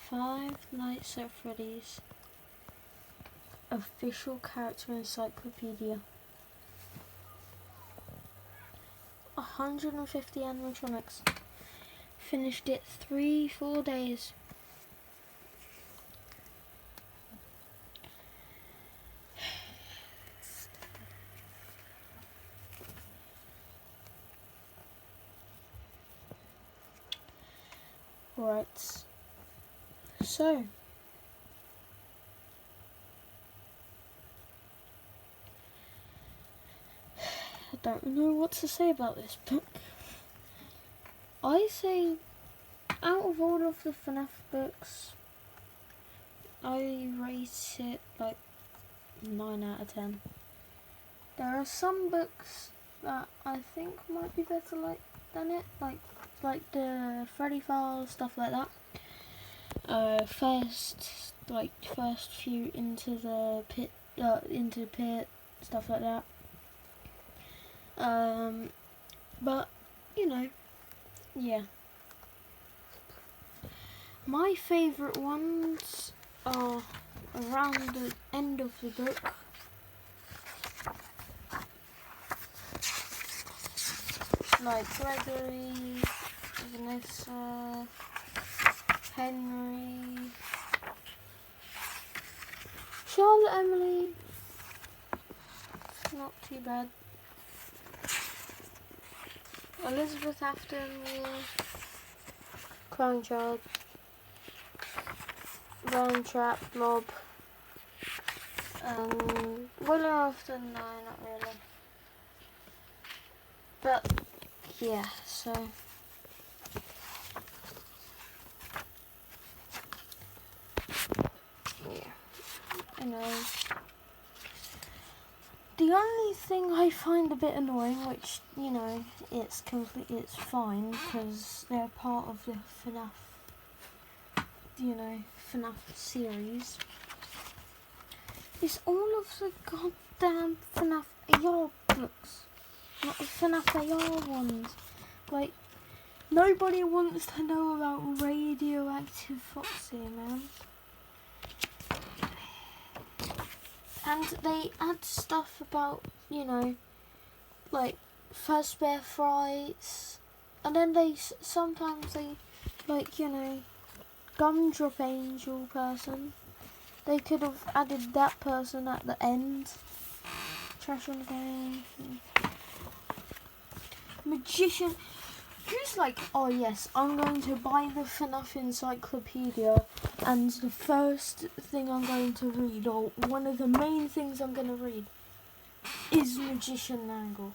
Five Nights at Freddy's official character encyclopedia. 150 animatronics. Finished it 3-4 days. Right. So I don't know what to say about this book. I say, out of all of the FNAF books, I rate it like 9 out of 10. There are some books that I think might be better than it, like the Freddy Files, stuff like that. First few into the pit, stuff like that. But you know, yeah. My favourite ones are around the end of the book. Like Gregory, Vanessa, Henry, Charlotte, Emily, not too bad. Elizabeth Afton, Clown Child, Brown Trap, Blob, Willow Afton, no, not really. But yeah, so yeah, I know. The only thing I find a bit annoying, which, you know, it's fine, because they're part of the FNAF series, is all of the goddamn FNAF AR books, not the FNAF AR ones. Like, nobody wants to know about Radioactive Foxy, man. And they add stuff about, you know, like Fazbear Frights, and then sometimes they, like, you know, Gumdrop Angel person. They could have added that person at the end. Trash on the game. Magician. Who's like, oh yes, I'm going to buy the FNAF encyclopedia, and the first thing I'm going to read, or one of the main things I'm going to read, is Magician Angle.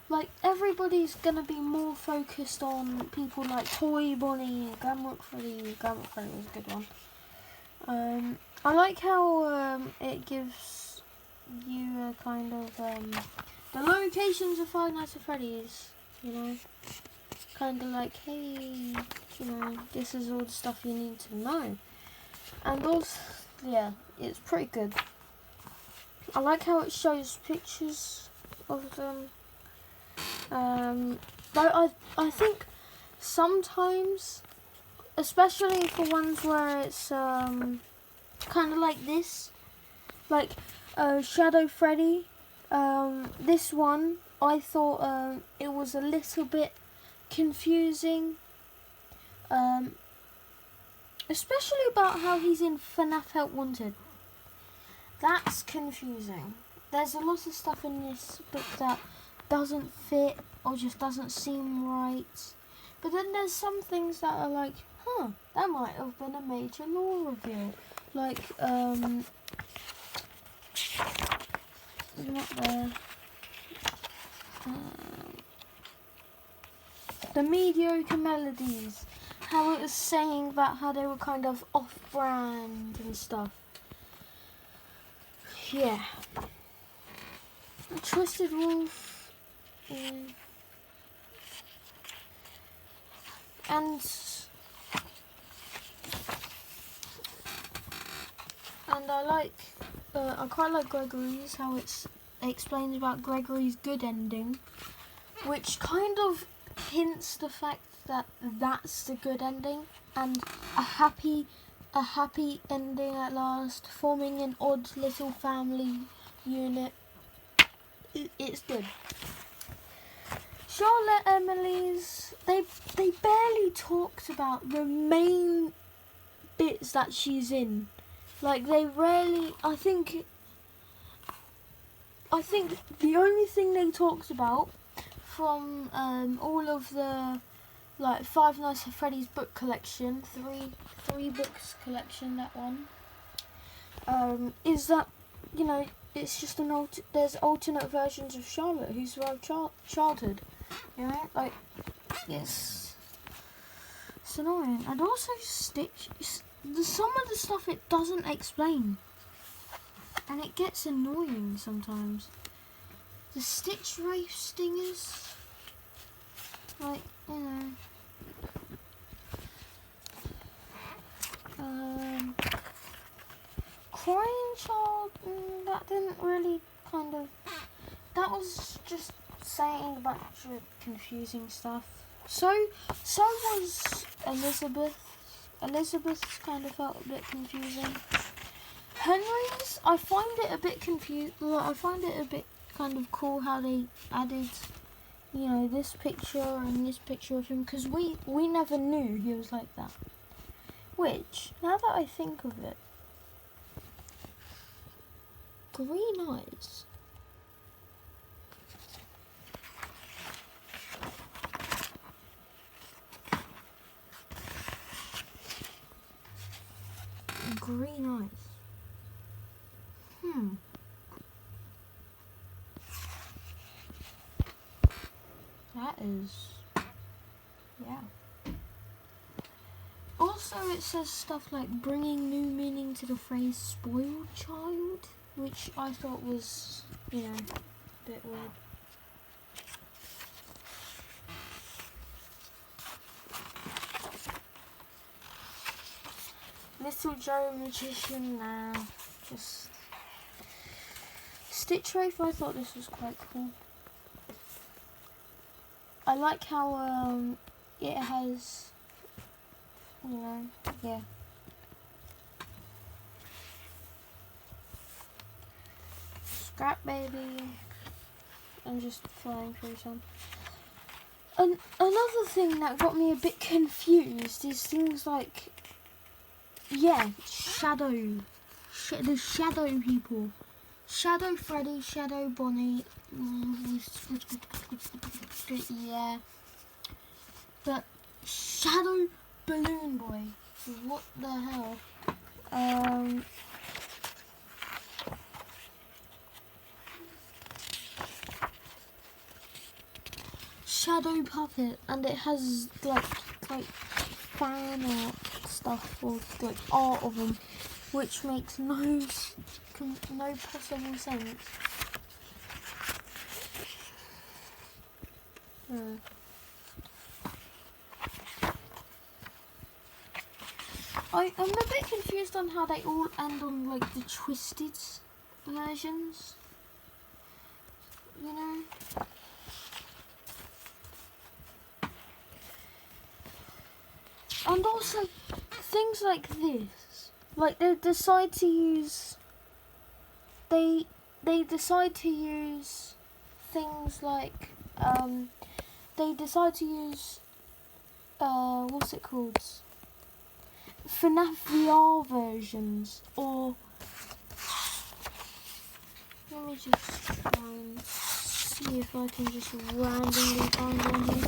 Like, everybody's going to be more focused on people like Toy Bonnie, Glamrock Freddy. Glamrock Freddy was a good one. I like how it gives you a kind of the locations of Five Nights at Freddy's. You know, kind of like, hey, you know, this is all the stuff you need to know. And also, yeah, it's pretty good. I like how it shows pictures of them. But I think sometimes, especially for ones where it's kind of like this, like Shadow Freddy, this one, I thought it was a little bit confusing, especially about how he's in FNAF Help Wanted. That's confusing. There's a lot of stuff in this book that doesn't fit or just doesn't seem right. But then there's some things that are like, that might have been a major lore reveal. Like, not there. The mediocre melodies, how it was saying about how they were kind of off-brand and stuff. Yeah. Twisted Wolf. And I quite like Gregory's, how it explains about Gregory's good ending, which kind of hints the fact that that's the good ending, and a happy ending at last, forming an odd little family unit. It's good. Charlotte Emily's, they barely talked about the main bits that she's in. Like, they rarely, I think the only thing they talked about from all of the, like, Five Nights at Freddy's book collection, three books collection, that one, is that, you know, it's just there's alternate versions of Charlotte who survived childhood, you know, like, it's annoying. And also Stitch, some of the stuff it doesn't explain, and it gets annoying sometimes. The Stitch race stingers, like, you know, Crying Child, that didn't really kind of, that was just saying a bunch of confusing stuff. So was Elizabeth. Elizabeth's kind of felt a bit confusing. Henry's, I find it a bit I find it a bit kind of cool how they added, you know, this picture and this picture of him, because we never knew he was like that. Which, now that I think of it, green eyes. Green eyes. That is, yeah. Also, it says stuff like bringing new meaning to the phrase spoiled child, which I thought was, you know, a bit weird. Little Joe Magician now. Just Stitch Wraith, I thought this was quite cool. I like how it has, you know, yeah. Scrap Baby. I'm just flying through some. Another thing that got me a bit confused is things like, yeah, the shadow people. Shadow Freddy, Shadow Bonnie, yeah. But Shadow Balloon Boy, what the hell? Shadow Puppet, and it has like fan art stuff, or like art of them, which makes no possible sense. I'm a bit confused on how they all end on like the twisted versions, you know. And also things like this, like they decide to use things like they decide to use what's it called? FNAF VR versions, or let me just try and see if I can just randomly find one here.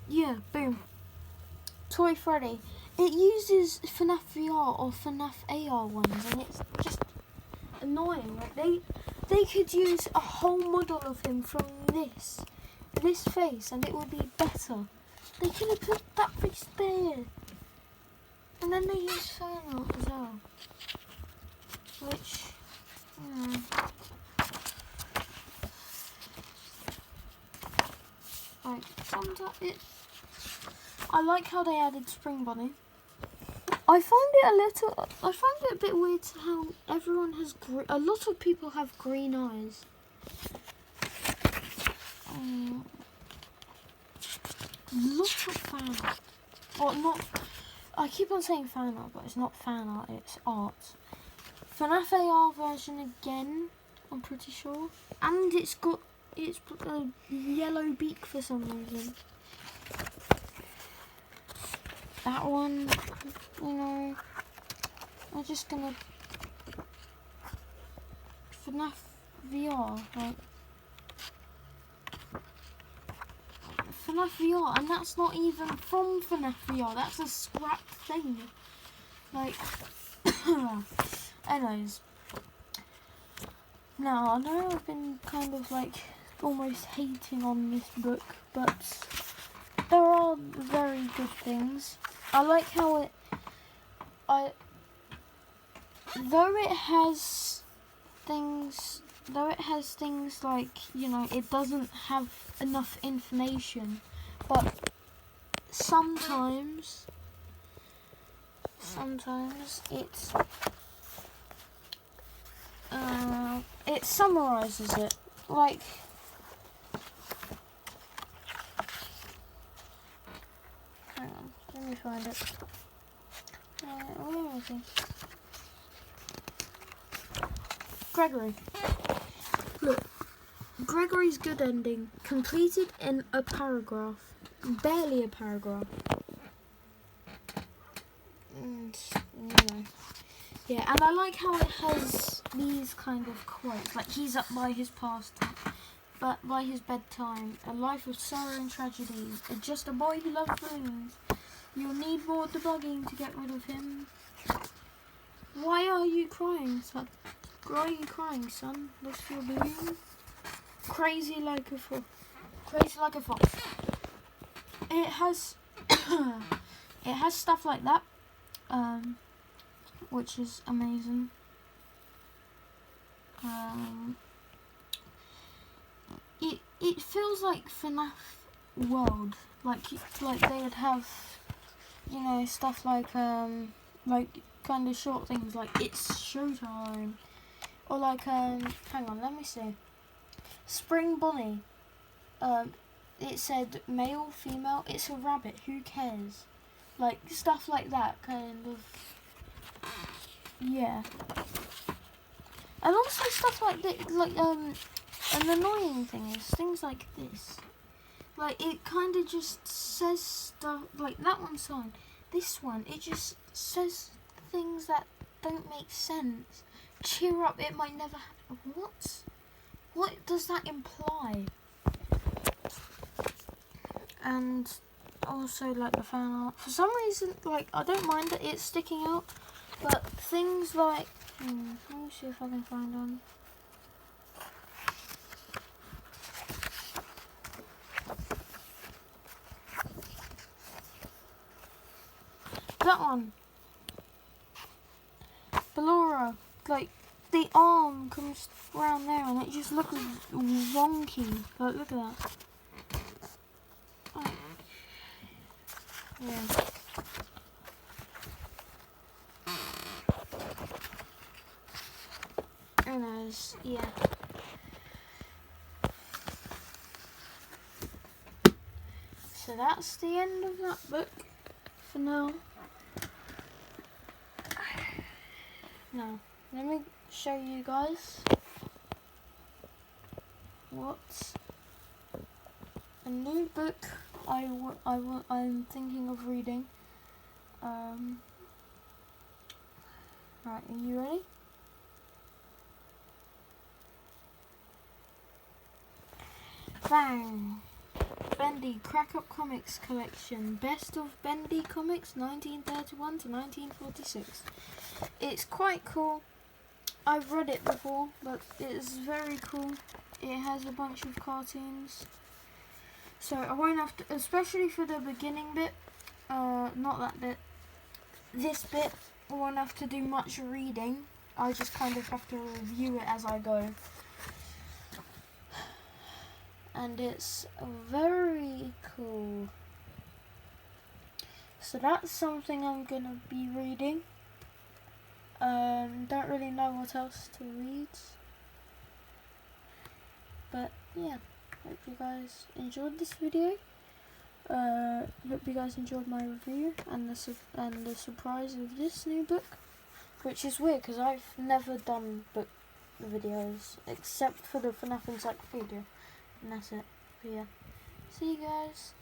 Yeah, boom. Toy Freddy. It uses FNAF VR or FNAF AR ones, and it's just annoying. Like they could use a whole model of him from this face, and it would be better. They could have put that face there, and then they use fan art as well, which, Like, sometimes I like how they added Spring Bonnie. I find it a bit weird how everyone has, a lot of people have green eyes. Lot of fan art. Or not, I keep on saying fan art, but it's not fan art, it's art. FNAF AR version again, I'm pretty sure. And it's got a yellow beak for some reason. That one, you know, I'm just gonna FNAF VR, like FNAF VR, and that's not even from FNAF VR. That's a scrapped thing. Like, anyways. Now I know I've been kind of like almost hating on this book, but there are very good things. I like how though it has things like, you know, it doesn't have enough information, but sometimes it summarizes it. Like, hang on, let me find it. Where is he? Gregory. Look, Gregory's good ending, completed in a paragraph, barely a paragraph. And, you know. Yeah, and I like how it has these kind of quotes, like he's up by his pastime, but by his bedtime, a life of sorrow and tragedy, just a boy who loves balloons. You'll need more debugging to get rid of him. Why are you crying, son? Why are you crying, son? Lost your balloon? Crazy like a fox. Crazy like a fox. It has it has stuff like that, which is amazing. It feels like FNAF World, like they would have, you know, stuff like kind of short things like it's showtime, or like hang on, let me see. Spring Bonnie. It said male, female. It's a rabbit. Who cares? Like stuff like that, kind of. Yeah. And also stuff like that, like an annoying thing is things like this. Like it kind of just says stuff like that one's fine. This one, it just says things that don't make sense. Cheer up, it might never happen. What does that imply? And also like the fan art. For some reason, like I don't mind that it's sticking out, but things like let me see if I can find one. That one. Ballora, like the arm comes around there and it just looks wonky. Like look at that. Oh. Yeah. Anyways, yeah. So that's the end of that book for now. Now, let me show you guys what a new book I'm thinking of reading. Right, are you ready? Bang! Bendy Crack Up Comics Collection. Best of Bendy Comics 1931 to 1946. It's quite cool. I've read it before, but it's very cool. It has a bunch of cartoons. So I won't have to, especially for the beginning bit, not that bit, this bit, I won't have to do much reading. I just kind of have to review it as I go. and it's very cool. So that's something I'm gonna be reading. Don't really know what else to read, but yeah, hope you guys enjoyed this video. Hope you guys enjoyed my review and the surprise of this new book, which is weird because I've never done book videos except for the FNAF encyclopedia, and that's it. But yeah, see you guys.